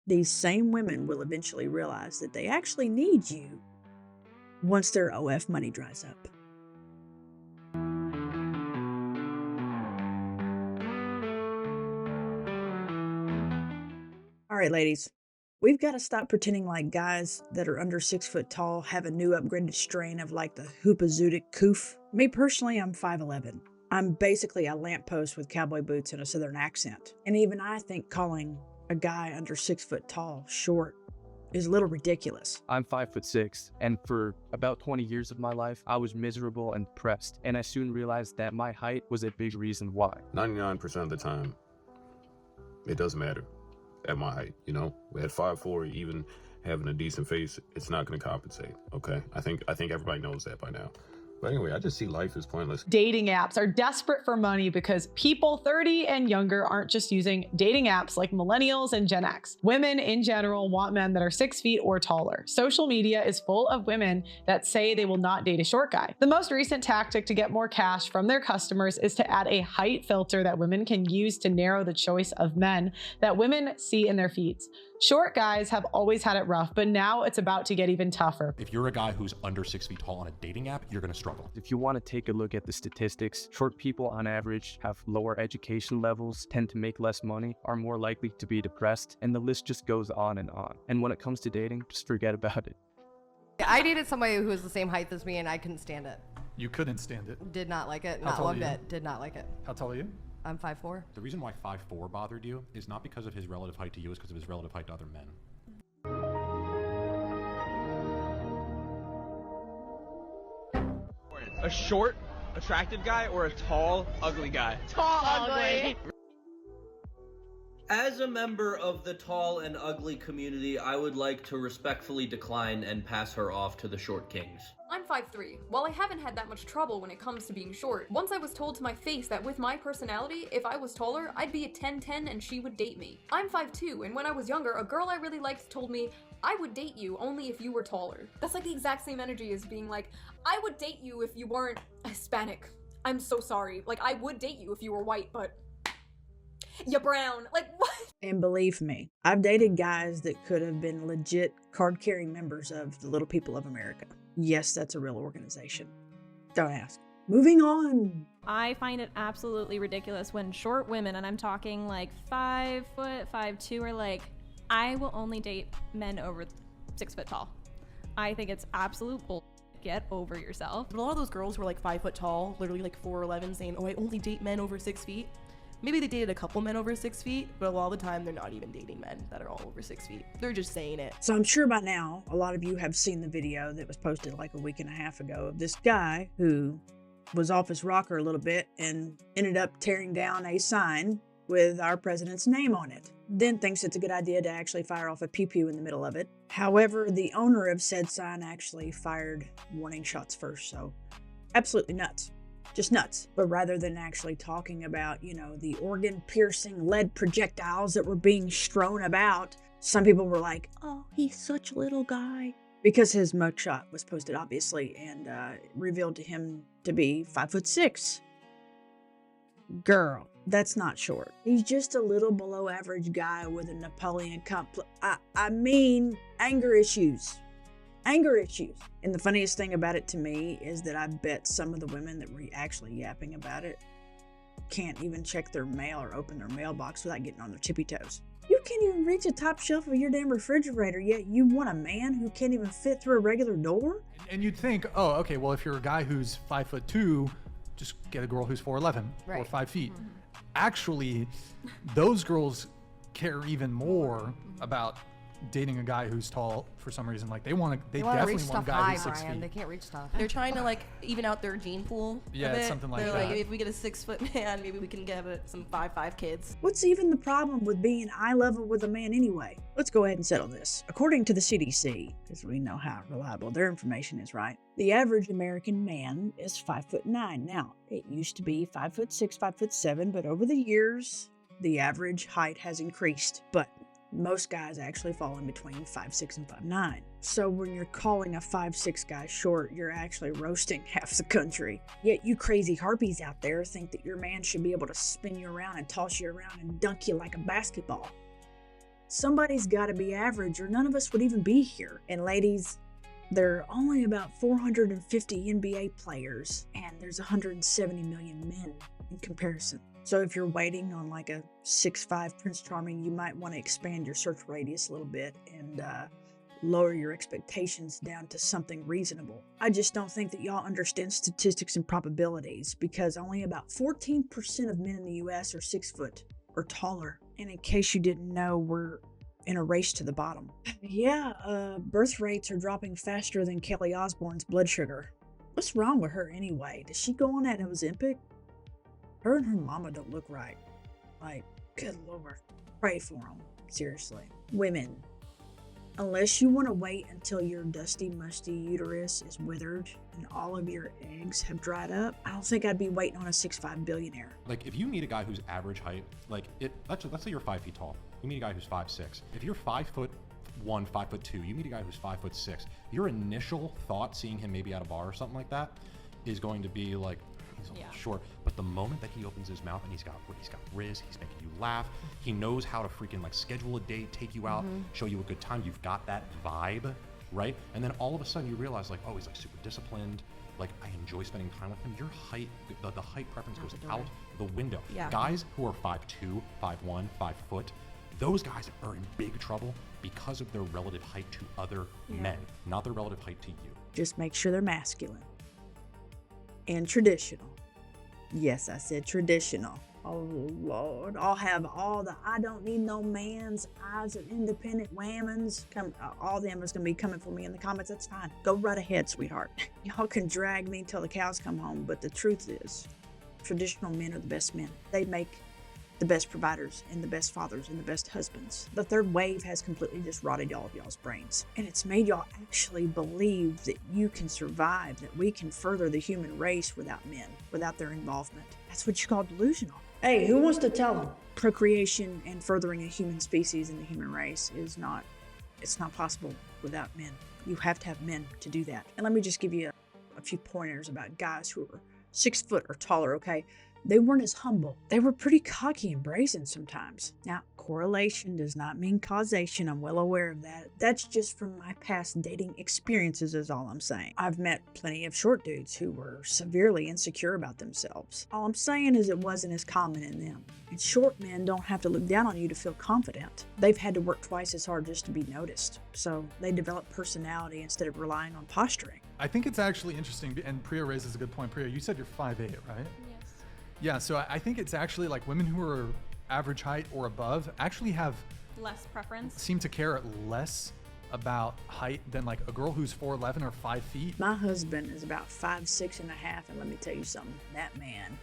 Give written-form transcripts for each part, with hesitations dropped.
these same women will eventually realize that they actually need you once their OF money dries up. All right, ladies, we've got to stop pretending like guys that are under 6 foot tall have a new upgraded strain of like the Hoopazoodic coof. Me personally, I'm 5'11". I'm basically a lamppost with cowboy boots and a southern accent. And even I think calling a guy under 6 foot tall short is a little ridiculous. I'm 5'6", and for about 20 years of my life, I was miserable and depressed, and I soon realized that my height was a big reason why. 99% of the time, it doesn't matter at my height, you know? At 5'4", even having a decent face, it's not going to compensate, okay? I think everybody knows that by now. But anyway, I just see life as pointless. Dating apps are desperate for money because people 30 and younger aren't just using dating apps like millennials and Gen X. Women in general want men that are 6 feet or taller. Social media is full of women that say they will not date a short guy. The most recent tactic to get more cash from their customers is to add a height filter that women can use to narrow the choice of men that women see in their feeds. Short guys have always had it rough, but now it's about to get even tougher. If you're a guy who's under 6 feet tall on a dating app, you're gonna struggle. If you want to take a look at the statistics, short people on average have lower education levels, tend to make less money, are more likely to be depressed, and the list just goes on and on. And when it comes to dating, just forget about it. I dated somebody who was the same height as me and I couldn't stand it. You couldn't stand it? Did not like it, How not tall are one you? bit, did not like it. How tall are you? I'm 5'4". The reason why 5'4" bothered you is not because of his relative height to you, it's because of his relative height to other men. A short, attractive guy or a tall, ugly guy? Tall, ugly. As a member of the tall and ugly community, I would like to respectfully decline and pass her off to the short kings. I'm 5'3". While I haven't had that much trouble when it comes to being short, once I was told to my face that with my personality, if I was taller, I'd be a 10-10 and she would date me. I'm 5'2", and when I was younger, a girl I really liked told me, I would date you only if you were taller. That's like the exact same energy as being like, I would date you if you weren't Hispanic. I'm so sorry. Like, I would date you if you were white, but you're brown. Like, what? And believe me, I've dated guys that could have been legit card-carrying members of the Little People of America. Yes, that's a real organization. Don't ask. Moving on. I find it absolutely ridiculous when short women, and I'm talking like 5 foot, 5'2", are like, I will only date men over 6 foot tall. I think it's absolute bull. Get over yourself. But a lot of those girls who are like 5 foot tall, literally like 4'11", saying, oh, I only date men over 6 feet. Maybe they dated a couple men over 6 feet, but a lot of the time they're not even dating men that are all over 6 feet. They're just saying it. So I'm sure by now, a lot of you have seen the video that was posted like a week and a half ago of this guy who was off his rocker a little bit and ended up tearing down a sign with our president's name on it. Then thinks it's a good idea to actually fire off a pew-pew in the middle of it. However, the owner of said sign actually fired warning shots first, so absolutely nuts. Just nuts. But rather than actually talking about, you know, the organ-piercing lead projectiles that were being strewn about, some people were like, oh, he's such a little guy. Because his mugshot was posted, obviously, and revealed to him to be 5'6". Girl, that's not short. He's just a little below average guy with a Napoleon complex. I mean, anger issues. Anger issues. And the funniest thing about it to me is that I bet some of the women that were actually yapping about it can't even check their mail or open their mailbox without getting on their tippy toes. You can't even reach the top shelf of your damn refrigerator, yet you want a man who can't even fit through a regular door? And you'd think, oh, okay, well, if you're a guy who's 5'2", just get a girl who's 4'11", or 5 feet. Mm-hmm. Actually, those girls care even more about dating a guy who's tall for some reason. Like they definitely want a guy who's 6 feet. They can't reach stuff. They're trying to like even out their gene pool. Yeah, it's something like They're that. like, if we get a 6 foot man, maybe we can get some 5'5" kids. What's even the problem with being eye level with a man anyway? Let's go ahead and settle this. According to the CDC, because we know how reliable their information is, right? The average American man is 5'9". Now, it used to be 5'6", 5'7", but over the years, the average height has increased. But most guys actually fall in between 5'6" and 5'9". So when you're calling a 5'6" guy short, you're actually roasting half the country. Yet you crazy harpies out there think that your man should be able to spin you around and toss you around and dunk you like a basketball. Somebody's got to be average or none of us would even be here. And ladies, there are only about 450 NBA players and there's 170 million men in comparison. So if you're waiting on like a 6'5" Prince Charming, you might want to expand your search radius a little bit and lower your expectations down to something reasonable. I just don't think that y'all understand statistics and probabilities because only about 14% of men in the US are 6 foot or taller. And in case you didn't know, we're in a race to the bottom. Birth rates are dropping faster than Kelly Osbourne's blood sugar. What's wrong with her anyway? Does she go on that Ozempic? Her and her mama don't look right. Like, good Lord. Pray for them. Seriously. Women, unless you want to wait until your dusty, musty uterus is withered and all of your eggs have dried up, I don't think I'd be waiting on a 6'5" billionaire. Like, if you meet a guy who's average height, let's say you're 5 feet tall. You meet a guy w'ho's 5'6". If you're 5'1", 5'2", you meet a guy who's 5'6". Your initial thought, seeing him maybe at a bar or something like that, is going to be like, he's a little short. But the moment that he opens his mouth and he's got riz, he's making you laugh, he knows how to freaking like schedule a date, take you out, show you a good time. You've got that vibe, right? And then all of a sudden you realize like, oh, he's like super disciplined. Like, I enjoy spending time with him. Your height, the height preference goes out the window. Yeah. Guys who are 5'2", 5'1", 5 foot, those guys are in big trouble because of their relative height to other men, not their relative height to you. Just make sure they're masculine and traditional. Yes, I said traditional. Oh, Lord. I'll have all the I don't need no man's eyes of independent women's. All of them is going to be coming for me in the comments. That's fine. Go right ahead, sweetheart. Y'all can drag me until the cows come home, but the truth is, traditional men are the best men. They make the best providers and the best fathers and the best husbands. The third wave has completely just rotted all of y'all's brains. And it's made y'all actually believe that you can survive, that we can further the human race without men, without their involvement. That's what you call delusional. Hey, who wants to tell them? Procreation and furthering a human species and the human race it's not possible without men. You have to have men to do that. And let me just give you a few pointers about guys who are 6 foot or taller, okay? They weren't as humble. They were pretty cocky and brazen sometimes. Now, correlation does not mean causation. I'm well aware of that. That's just from my past dating experiences is all I'm saying. I've met plenty of short dudes who were severely insecure about themselves. All I'm saying is it wasn't as common in them. And short men don't have to look down on you to feel confident. They've had to work twice as hard just to be noticed. So they develop personality instead of relying on posturing. I think it's actually interesting, and Priya raises a good point. Priya, you said you're 5'8", right? Yeah, so I think it's actually like women who are average height or above actually have less preference. Seem to care less about height than like a girl who's 4'11" or 5 feet. My husband is about 5'6.5", and let me tell you something, that man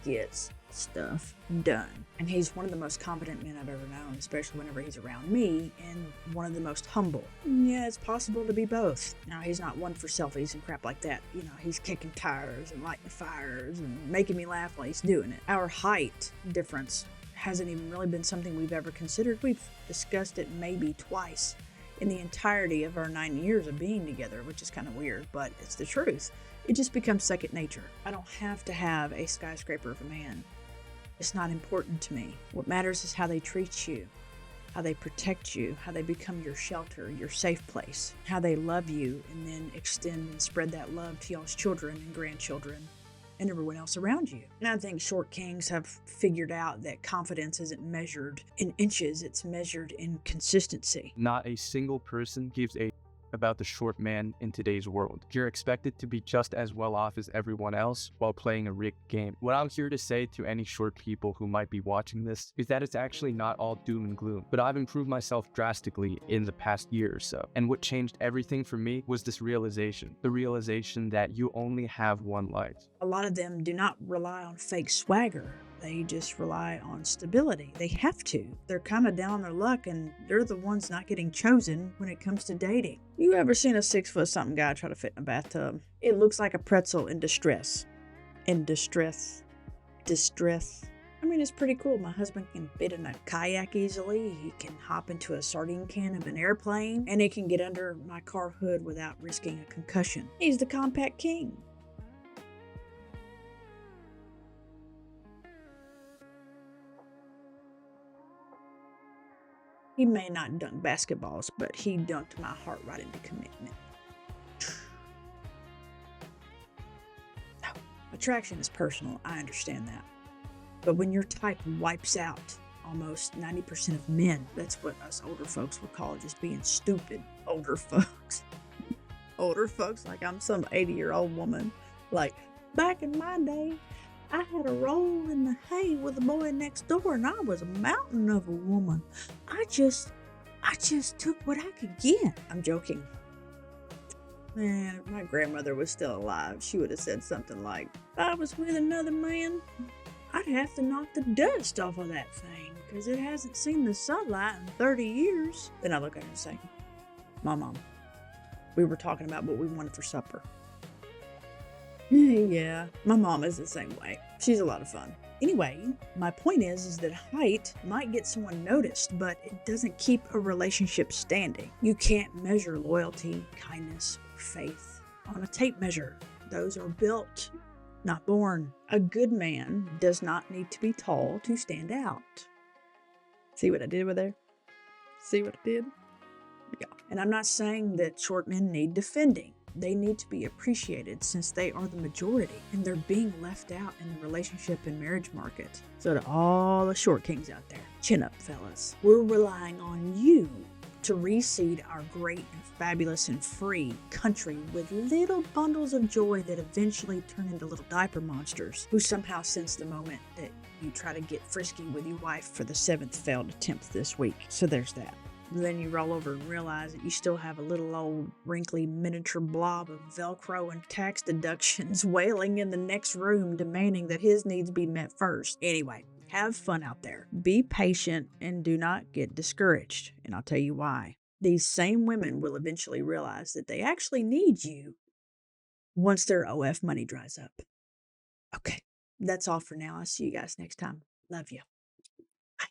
gets stuff done. And he's one of the most confident men I've ever known, especially whenever he's around me, and one of the most humble. Yeah, it's possible to be both. Now, he's not one for selfies and crap like that. You know, he's kicking tires and lighting fires and making me laugh while he's doing it. Our height difference hasn't even really been something we've ever considered. We've discussed it maybe twice in the entirety of our 9 years of being together, which is kind of weird, but it's the truth. It just becomes second nature. I don't have to have a skyscraper of a man. It's not important to me. What matters is how they treat you, how they protect you, how they become your shelter, your safe place, how they love you and then extend and spread that love to y'all's children and grandchildren and everyone else around you. And I think short kings have figured out that confidence isn't measured in inches, it's measured in consistency. Not a single person gives a about the short man in today's world. You're expected to be just as well off as everyone else while playing a rigged game. What I'm here to say to any short people who might be watching this is that it's actually not all doom and gloom, but I've improved myself drastically in the past year or so. And what changed everything for me was this realization, the realization that you only have one life. A lot of them do not rely on fake swagger. They just rely on stability. They have to. They're kind of down on their luck, and they're the ones not getting chosen when it comes to dating. You ever seen a 6-foot-something guy try to fit in a bathtub? It looks like a pretzel in distress. In distress. Distress. I mean, it's pretty cool. My husband can fit in a kayak easily. He can hop into a sardine can of an airplane, and he can get under my car hood without risking a concussion. He's the compact king. He may not dunk basketballs, but he dunked my heart right into commitment. Attraction is personal, I understand that. But when your type wipes out almost 90% of men, that's what us older folks would call just being stupid. Older folks. Older folks, like I'm some 80-year-old woman. Like, back in my day, I had a roll in the hay with the boy next door, and I was a mountain of a woman. I just took what I could get. I'm joking. Man, if my grandmother was still alive, she would have said something like, if I was with another man, I'd have to knock the dust off of that thing, because it hasn't seen the sunlight in 30 years. Then I look at her and say, Mom, we were talking about what we wanted for supper. Yeah, my mom is the same way. She's a lot of fun. Anyway, my point is that height might get someone noticed, but it doesn't keep a relationship standing. You can't measure loyalty, kindness, or faith on a tape measure. Those are built, not born. A good man does not need to be tall to stand out. See what I did with there? See what I did? Yeah. And I'm not saying that short men need defending. They need to be appreciated since they are the majority and they're being left out in the relationship and marriage market. So to all the short kings out there, chin up, fellas. We're relying on you to reseed our great and fabulous and free country with little bundles of joy that eventually turn into little diaper monsters who somehow sense the moment that you try to get frisky with your wife for the 7th failed attempt this week. So there's that. Then you roll over and realize that you still have a little old wrinkly miniature blob of Velcro and tax deductions wailing in the next room demanding that his needs be met first. Anyway, have fun out there. Be patient and do not get discouraged. And I'll tell you why. These same women will eventually realize that they actually need you once their OF money dries up. Okay, that's all for now. I'll see you guys next time. Love you. Bye.